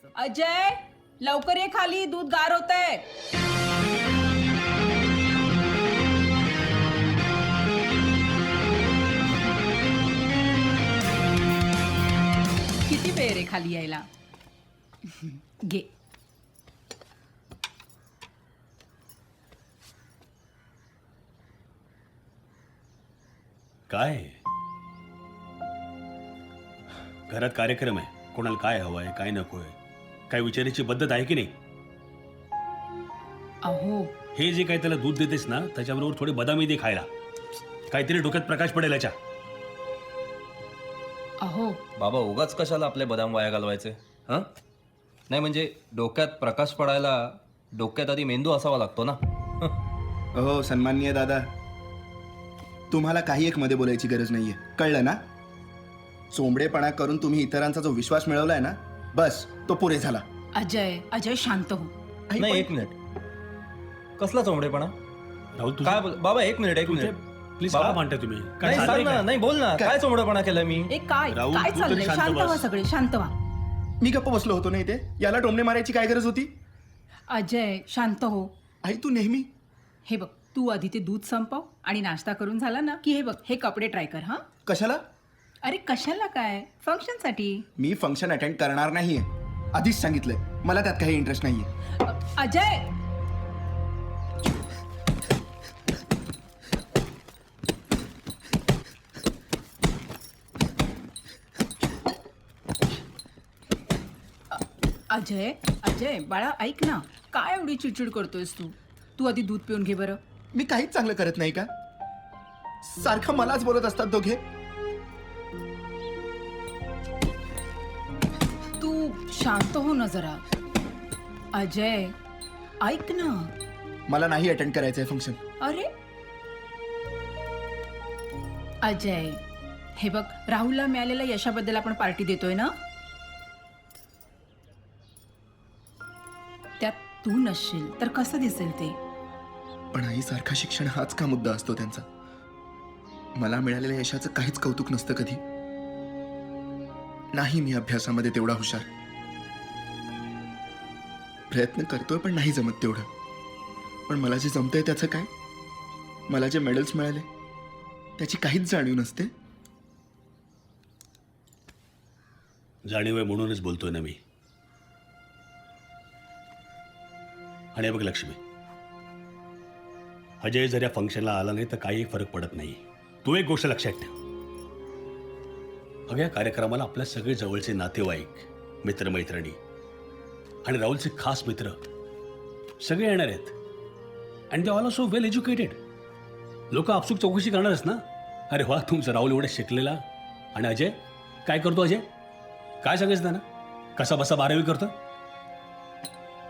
अजय लवकर ये खाली, दूध गार होतंय. किती वेळ रे खाली यायला. घे. काय घरात कार्यक्रम आहे, कोणाला काय हवंय काय नकोय काय विचारायची पद्धत आहे की नाही. अहो हे जे काही त्याला दूध देतेस ना त्याच्याबरोबर थोडे बदामी दे खायला, काहीतरी डोक्यात प्रकाश पडेल याच्या. अहो बाबा उगाच कशाला आपले बदाम वाया घालवायचे हां? नाही म्हणजे डोक्यात प्रकाश पडायला डोक्यात आधी मेंदू असावा लागतो ना. हो सन्माननीय दादा, तुम्हाला काही एक मध्ये बोलायची गरज नाहीये, कळलं ना. चोंबडेपणा करून तुम्ही इतरांचा जो विश्वास मिळवलाय ना, बस तो पुरे झाला. अजय अजय शांत हो. नाही एक मिनिट, कसला चोंबडेपणा राहुल तू काय बाबा एक मिनिट प्लीज बाबा. काय म्हणताय तुम्ही, नाही काय सांग चाललंय ना, काय? नाही बोल ना, काय चोंबडेपणा केला मी. ए काय राहुल, काय तू तरी चाललंय. शांत शांत व्हा बस. सगळे, शांत व्हा. मी गप्प बसलो होतो नाही ते, याला टोमणे मारायची काय गरज होती. अजय शांत हो. आई तू नेहमी हे बघ, तू आधी ते दूध संपव आणि नाश्ता करून झाला ना की हे बघ हे कपडे ट्राय कर. हा कशाला. अरे कशाला काय, फंक्शनसाठी. मी फंक्शन अटेंड करणार नाहीये, आधीच सांगितलंय. मला त्यात काही इंटरेस्ट नाहीये. अजय अजय अजय बाळा ऐक ना, काय एवढी चिडचिड करतोयस तू. तू आधी दूध पिऊन घे बरं. मी काहीच चांगलं करत नाही का. सारखं मलाच बोलत असतात दोघे. तू शांत हो ना जरा. अजय ऐक ना. मला नाही अटेंड करायचंय फंक्शन. अरे अजय हे बघ, राहुलला मिळालेल्या यशाबद्दल आपण पार्टी देतोय ना, त्यात तू नसशील तर कसं दिसेल ते. पण आई सारखा शिक्षण हाच का मुद्दा असतो त्यांचा. मला मिळालेल्या यशाचं काहीच कौतुक नसतं कधी. नाही मी अभ्यासामध्ये तेवढा हुशार. प्रयत्न करतोय पण नाही जमत तेवढं. पण मला जे जमतंय त्याचं काय. मला जे मेडल्स मिळाले त्याची काहीच जाणीव नसते. जाणीव आहे म्हणूनच बोलतोय ना मी. आणि बघ लक्ष्मी, अजय जर या फंक्शनला आला नाही तर काही फरक पडत नाही. तू एक गोष्ट लक्षात ठेव, अगं या कार्यक्रमाला आपल्या सगळे जवळचे नातेवाईक, मित्रमैत्रिणी आणि राहुलचे खास मित्र सगळे येणार आहेत. And they all are so well educated. लोक आपसूक चौकशी करणारच ना. अरे वा तुमचा राहुल एवढा शिकलेला. आणि अजय काय करतो. अजय काय सांगायचं ना, कसा बसा 12वी करतो.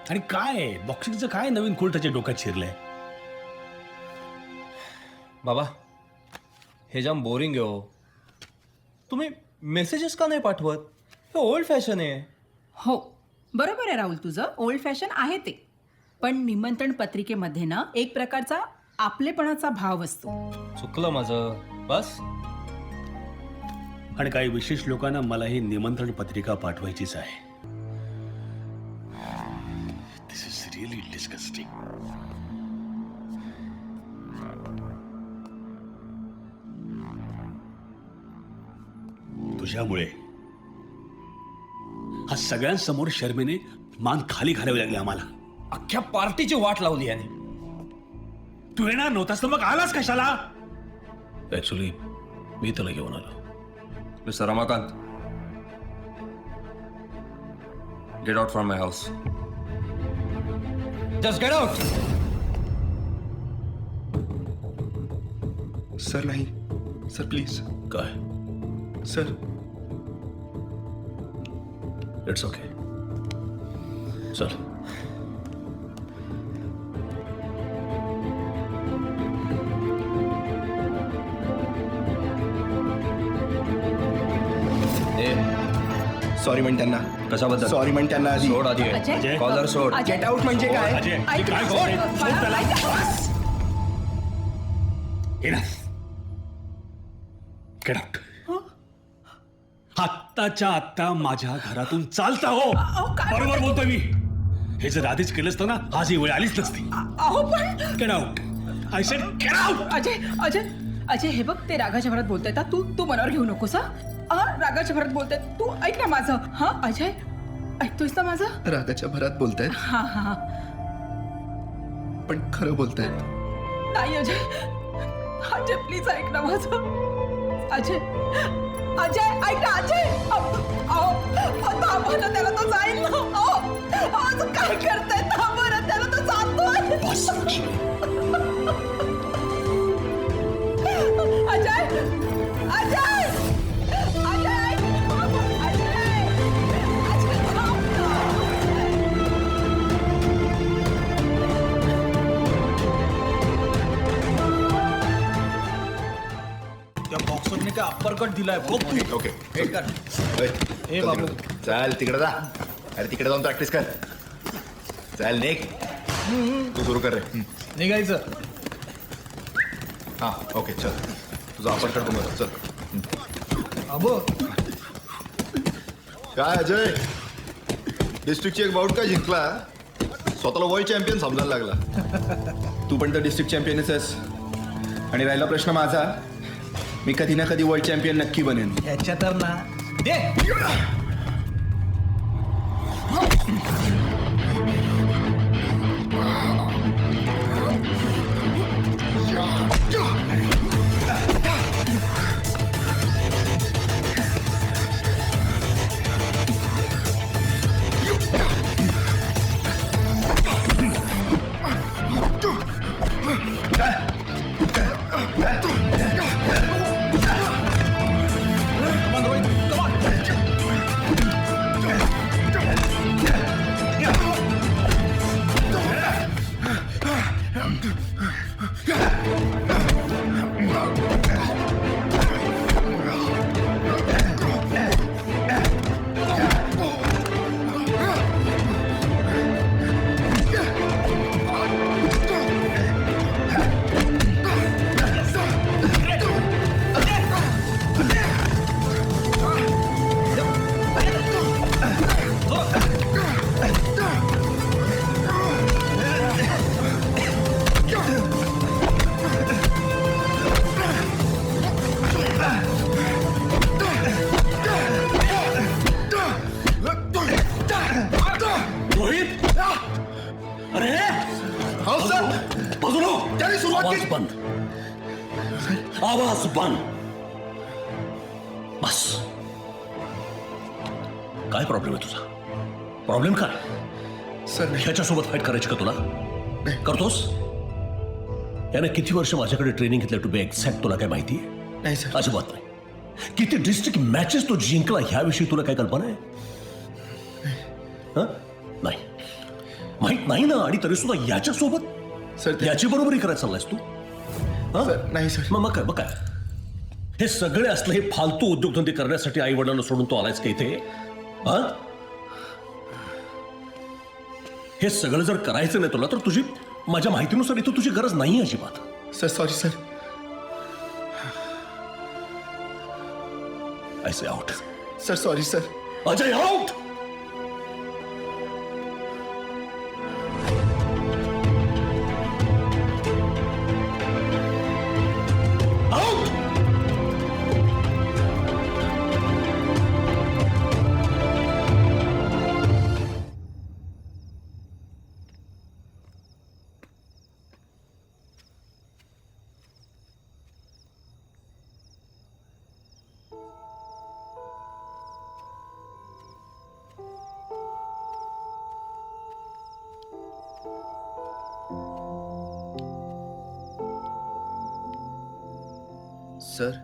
आणि काय बॉक्सिंगचं काय नवीन खूळ त्याच्या डोक्यात शिरलंय. बाबा हे जाम बोरिंग आहे हो. तुम्ही मेसेजेस का नाही पाठवत. हे ओल्ड फॅशन आहे. हो बरोबर आहे राहुल, तुझं ओल्ड फॅशन आहे ते. पण निमंत्रण पत्रिकेमध्ये ना एक प्रकारचा आपलेपणाचा भाव असतो. चुकलं माझं बस. आणि काही विशेष लोकांना मला ही निमंत्रण पत्रिका पाठवायचीच आहे. दिस इज रिअली डिस्गस्टिंग. तुझ्यामुळे हा सगळ्यांसमोर शर्मेने मान खाली घालावी लागली आम्हाला. अख्ख्या पार्टीची वाट लावली याने. तू येणार नव्हतास तर मग आलास कशाला. ऍक्च्युली मी त्याला घेऊन आलो. Mister Ramakant, get out from my house. Just get out. Sir नाही सर प्लीज. काय. Sir it's okay. चल. सॉरी म्हण त्यांना. कशाबद्दल. सॉरी म्हण त्यांना आधी. सोड आधी. अजय कॉलर सोड. अजय, गेट आउट म्हणजे काय. अजय ऐक काय ना, करतोय? बाळा, त्याला. ऐक. Enough. Get out. हात आत्ताच्या आत्ता माझ्या घरातून चालता हो. काय बरोबर बोलतोय मी. हे जर आधीच केलं असतं ना आज ही वेळ आलीच नसती. अहो पण get out. I said get out. Ajay Ajay Ajay हे बघ ते रागाच्या भरात बोलतायत हा. तू मनावर घेऊ नकोस हा. रागाच्या भरात बोलतायत. तू ऐक ना माझं. हा अजय ऐकतोयस ना माझं. रागाच्या भरात बोलतायत हा हा पण खरं बोलतायत. नाही अजय अजय प्लीज ऐक ना माझं. अजय अजय ऐक ना अजय. थांबव ना त्याला तो जाईल ना. अहो काय करताय. थांबव ना त्याला तो जातोय. बस. अजय अजय अजय अजय त्या बॉक्सरने काय अप्पर कट दिलाय बघ तू. ओके हे कर. ए बाबू. चल तिकडे जा. अरे तिकडे जाऊन प्रॅक्टिस कर. चल निक तू सुरू कर रे. निघायचं. हा ओके चल तुझा आपण कर तुम्हाला चल. अबो काय अजय डिस्ट्रिक्टची एक बाउट काय जिंकला स्वतःला वर्ल्ड चॅम्पियन समजायला लागला. तू पण तर डिस्ट्रिक्ट चॅम्पियनच आहेस आणि राहिला प्रश्न माझा. मी कधी ना कधी वर्ल्ड चॅम्पियन नक्की बनेन. याच्या तर ना दे. रोहित अरे हो सर बाजूला हो. त्याने सुरुवात आवाज केली. बंद. आवाज बंद. बस. काय प्रॉब्लेम आहे तुझा. प्रॉब्लेम काय. सर ह्याच्यासोबत फाईट करायची का तुला करतोस. याने किती वर्ष माझ्याकडे ट्रेनिंग घेतलं टू बी एक्झॅक्ट तुला काय माहिती आहे. नाही सर. अजिबात नाही. किती डिस्ट्रिक्ट मॅचेस तो जिंकला ह्याविषयी तुला काय कल्पना आहे. हं? नाही माहित नाही ना. आणि तरी सुद्धा याच्यासोबत सर ते- याची बरोबरी करायला चाललायस तू. हं? सर, नाही सर. मग काय हे सगळे असले हे फालतू उद्योगधंदे करण्यासाठी आई वडिलांना सोडून तो आलायस का इथे. हं? हे सगळं जर करायचं नाही तुला तर तुझी माझ्या माहितीनुसार इथं तुझी गरज नाही अजिबात. Sir sorry sir. I say out. Sir sorry sir. Ajay out. Out. Sir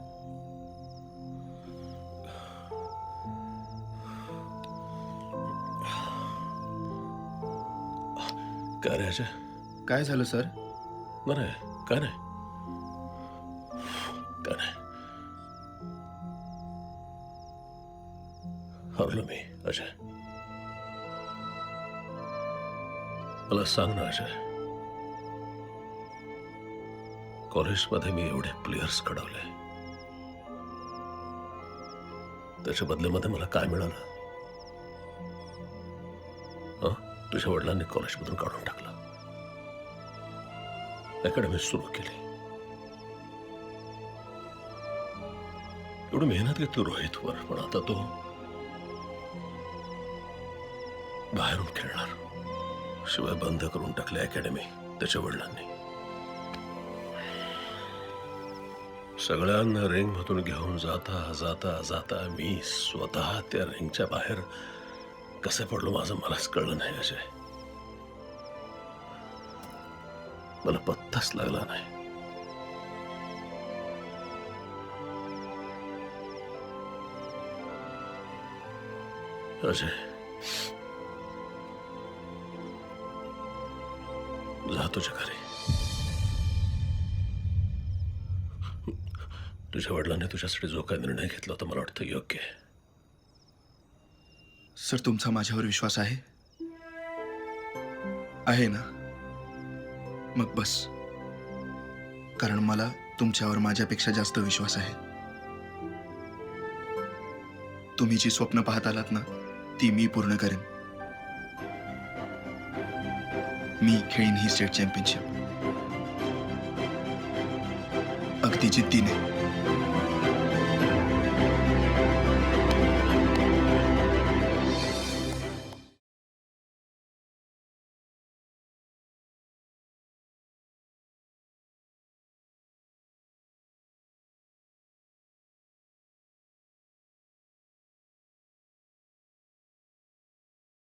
काय रे अजय. काय झालं सर. नाही काय नाही काय नाही. हरलो मी अजय. मला सांग ना अजय. कॉलेजमध्ये मी एवढे प्लेयर्स घडवले त्याच्या बदल्यामध्ये मला काय मिळालं? हं? तुझ्या वडिलांनी कॉलेजमधून काढून टाकलं, अकॅडमी सुरू केली, एवढी मेहनत घेतली रोहितवर, पण आता तो बाहेरून खेळणार. शिवाय बंद करून टाकली अकॅडमी त्याच्या वडिलांनी. सगळ्यांना रिंग मधून घेऊन जाता जाता जाता मी स्वतः त्या रिंगच्या बाहेर कसे पडलो माझं मलाच कळलं नाही अजय. मला पत्ताच लागला नाही. अजय, जा तुझ्या घरी. तुझ्या वडिलांनी तुझ्यासाठी जो काही निर्णय घेतला होता मला वाटतं योग्य आहे. सर, तुमचा माझ्यावर विश्वास आहे? आहे ना? मग बस. कारण मला तुमच्यावर माझ्यापेक्षा जास्त विश्वास आहे. तुम्ही जी स्वप्न पाहत आलात ना, ती मी पूर्ण करेन. मी खेळीन ही स्टेट चॅम्पियनशिप, अगदी जिद्दीने.